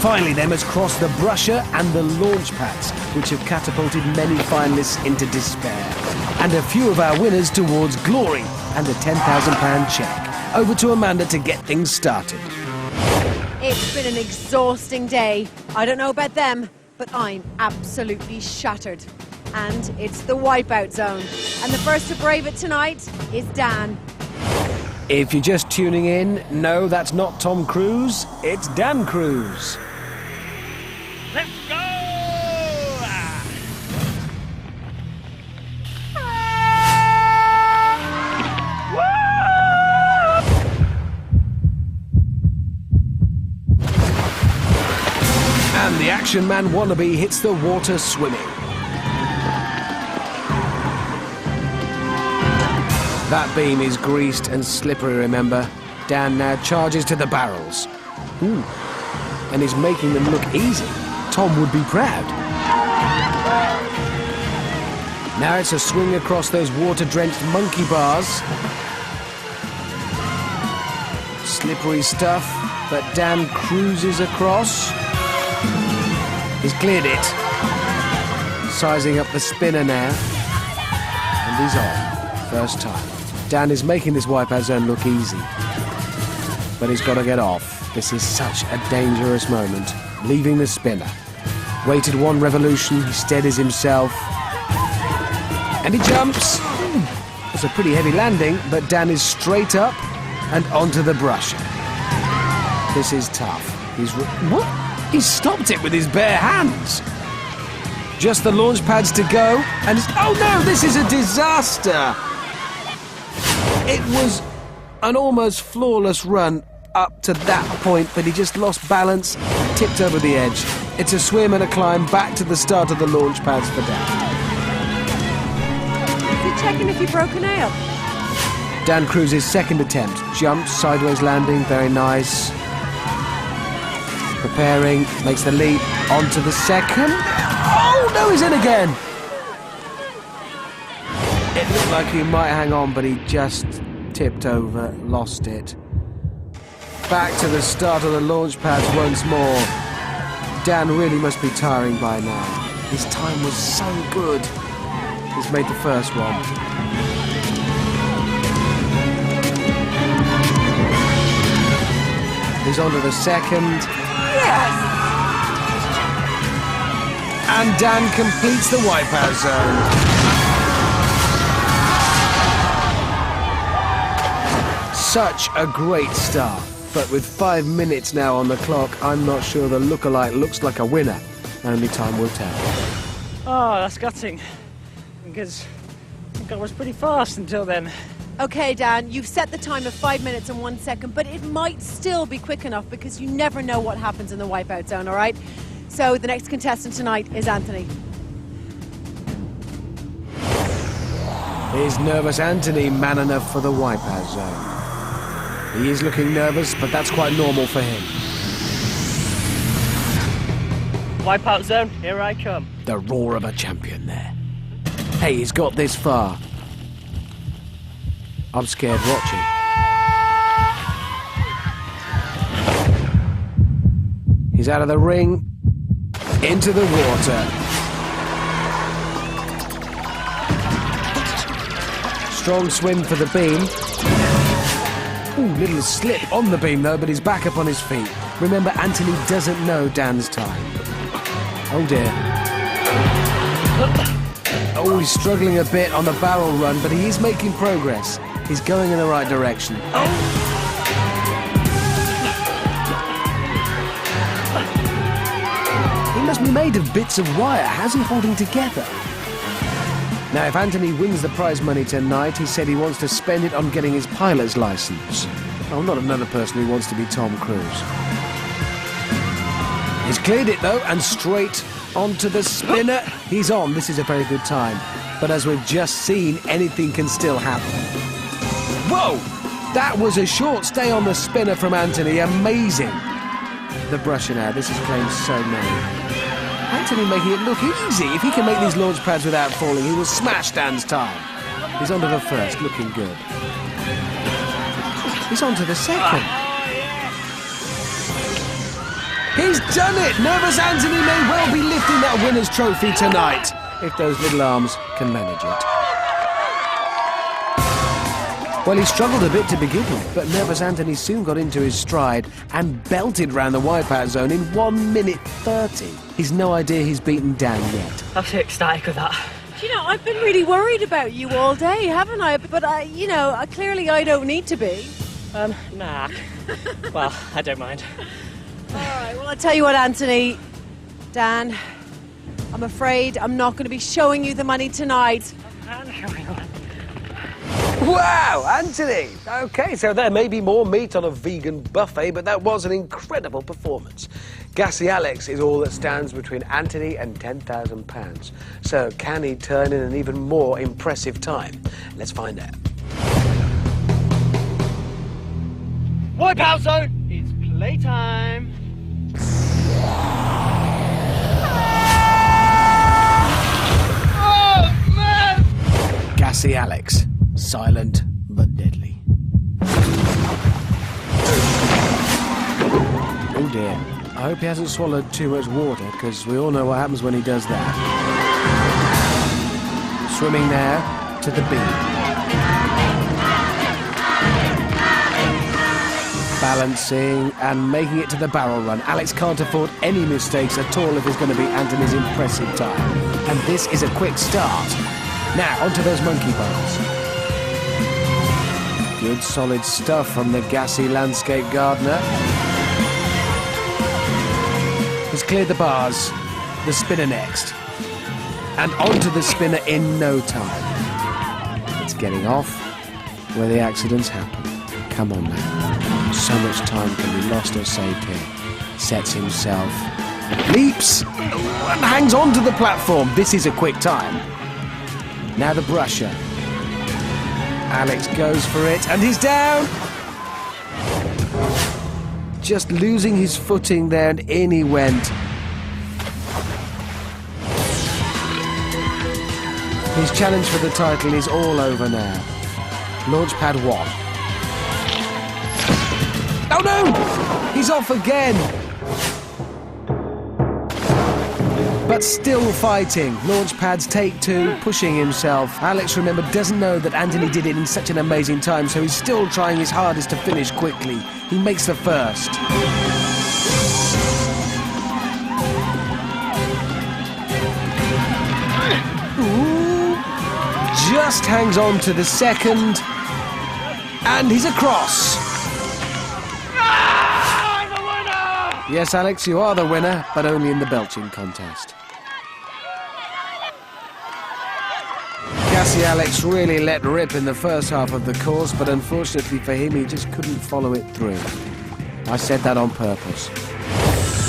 Finally, they must cross the brusher and the launch pads, which have catapulted many finalists into despair. And a few of our winners towards glory and a £10,000 cheque. Over to Amanda to get things started. It's been an exhausting day. I don't know about them, but I'm absolutely shattered. And it's the wipeout zone. And the first to brave it tonight is Dan. If you're just tuning in, no, that's not Tom Cruise, it's Dan Cruise. Let's go! And the Action Man wannabe hits the water swimming. That beam is greased and slippery, remember? Dan now charges to the barrels. Ooh. And is making them look easy. Tom would be proud. Now it's a swing across those water-drenched monkey bars. Slippery stuff, but Dan cruises across. He's cleared it. Sizing up the spinner now. And he's on. First time. Dan is making this wipeout zone look easy. But he's got to get off. This is such a dangerous moment. Leaving the spinner. Waited one revolution, he steadies himself. And he jumps. It's a pretty heavy landing, but Dan is straight up and onto the brusher. This is tough. What? He stopped it with his bare hands. Just the launch pads to go, and oh no, this is a disaster! It was an almost flawless run up to that point, but he just lost balance, tipped over the edge. It's a swim and a climb back to the start of the launch pads for Dan. Is he checking if he broke a nail? Dan Cruise's second attempt. Jumps, sideways landing, very nice. Preparing, makes the leap, onto the second. Oh no, he's in again! It looked like he might hang on, but he just tipped over, lost it. Back to the start of the launch pads once more. Dan really must be tiring by now. His time was so good. He's made the first one. He's on to the second. Yes! And Dan completes the wipeout zone. Such a great start. But with 5 minutes now on the clock, I'm not sure the lookalike looks like a winner. Only time will tell. Oh, that's gutting. Because I think I was pretty fast until then. Okay, Dan, you've set the time of 5 minutes and 1 second, but it might still be quick enough because you never know what happens in the wipeout zone, all right? So the next contestant tonight is Antony. Is nervous Antony man enough for the wipeout zone? He is looking nervous, but that's quite normal for him. Wipeout zone, here I come. The roar of a champion there. Hey, he's got this far. I'm scared watching. He's out of the ring, into the water. Strong swim for the beam. Ooh, little slip on the beam though, but he's back up on his feet. Remember, Antony doesn't know Dan's time. Oh dear. Oh, he's struggling a bit on the barrel run, but he is making progress. He's going in the right direction. Oh! He must be made of bits of wire. How's he holding together? Now, if Antony wins the prize money tonight, he said he wants to spend it on getting his pilot's license. Oh, not another person who wants to be Tom Cruise. He's cleared it, though, and straight onto the spinner. He's on. This is a very good time. But as we've just seen, anything can still happen. Whoa! That was a short stay on the spinner from Antony. Amazing. The brusher now. This has claimed so many. Antony making it look easy. If he can make these launch pads without falling, he will smash Dan's time. He's onto the first, looking good. He's onto the second. He's done it! Nervous Antony may well be lifting that winner's trophy tonight, if those little arms can manage it. Well, he struggled a bit to begin with, but Nervous Antony soon got into his stride and belted round the wipeout zone in 1 minute 30. He's no idea he's beaten Dan yet. I'm so ecstatic with that. You know, I've been really worried about you all day, haven't I? But, clearly I don't need to be. Nah. Well, I don't mind. All right, well, I'll tell you what, Antony. Dan, I'm afraid I'm not going to be showing you the money tonight. Wow, Antony! OK, so there may be more meat on a vegan buffet, but that was an incredible performance. Gassy Alex is all that stands between Antony and £10,000. So can he turn in an even more impressive time? Let's find out. Wipeout zone! It's playtime! Oh, man! Gassy Alex. Silent but deadly. Oh dear. I hope he hasn't swallowed too much water, because we all know what happens when he does that. Swimming now to the beam. Balancing and making it to the barrel run. Alex can't afford any mistakes at all if it's going to be Antony's impressive time. And this is a quick start. Now, onto those monkey bars. Good solid stuff from the gassy landscape gardener. Has cleared the bars. The spinner next. And onto the spinner in no time. It's getting off where the accidents happen. Come on now. So much time can be lost or saved here. Sets himself. Leaps! And hangs onto the platform. This is a quick time. Now the brusher. Alex goes for it, and he's down! Just losing his footing there, and in he went. His challenge for the title is all over now. Launchpad 1. Oh no! He's off again! But still fighting. Launchpad's take 2, pushing himself. Alex, remember, doesn't know that Antony did it in such an amazing time, so he's still trying his hardest to finish quickly. He makes the first. Ooh. Just hangs on to the second. And he's across. I'm the winner! Yes, Alex, you are the winner, but only in the belching contest. Gassy Alex really let rip in the first half of the course, but unfortunately for him, he just couldn't follow it through. I said that on purpose.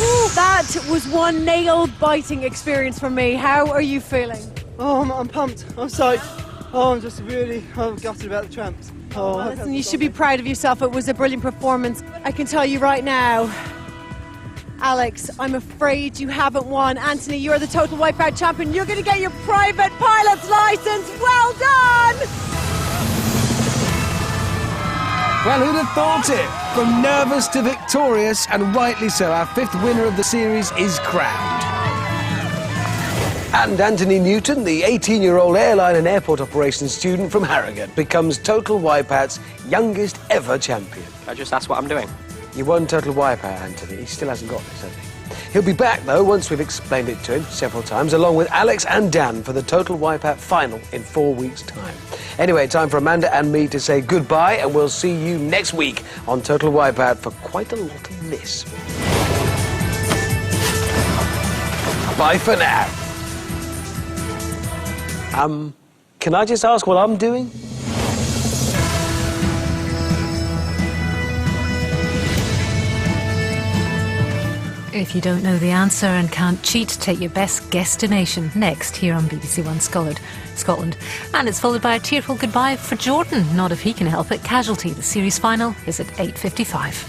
Ooh, that was one nail-biting experience for me. How are you feeling? Oh, I'm pumped. I'm psyched. Oh, I'm just really gutted about the tramps. Oh, Well, listen, you should be proud of yourself. It was a brilliant performance. I can tell you right now, Alex, I'm afraid you haven't won. Antony, you're the total wipeout champion. You're going to get your private pilot's license. Well done! Well, who'd have thought it? From nervous to victorious, and rightly so, our 5th winner of the series is crowned. And Antony Newton, the 18-year-old airline and airport operations student from Harrogate, becomes Total Wipeout's youngest ever champion. I just asked what I'm doing. You won Total Wipeout, Antony. He still hasn't got this, has he? He'll be back, though, once we've explained it to him several times, along with Alex and Dan for the Total Wipeout final in 4 weeks' time. Anyway, time for Amanda and me to say goodbye, and we'll see you next week on Total Wipeout for quite a lot of this. Bye for now. Can I just ask what I'm doing? If you don't know the answer and can't cheat, take your best guesstimation next here on BBC One Scotland. And it's followed by a tearful goodbye for Jordan. Not if he can help it. Casualty, the series final, is at 8:55.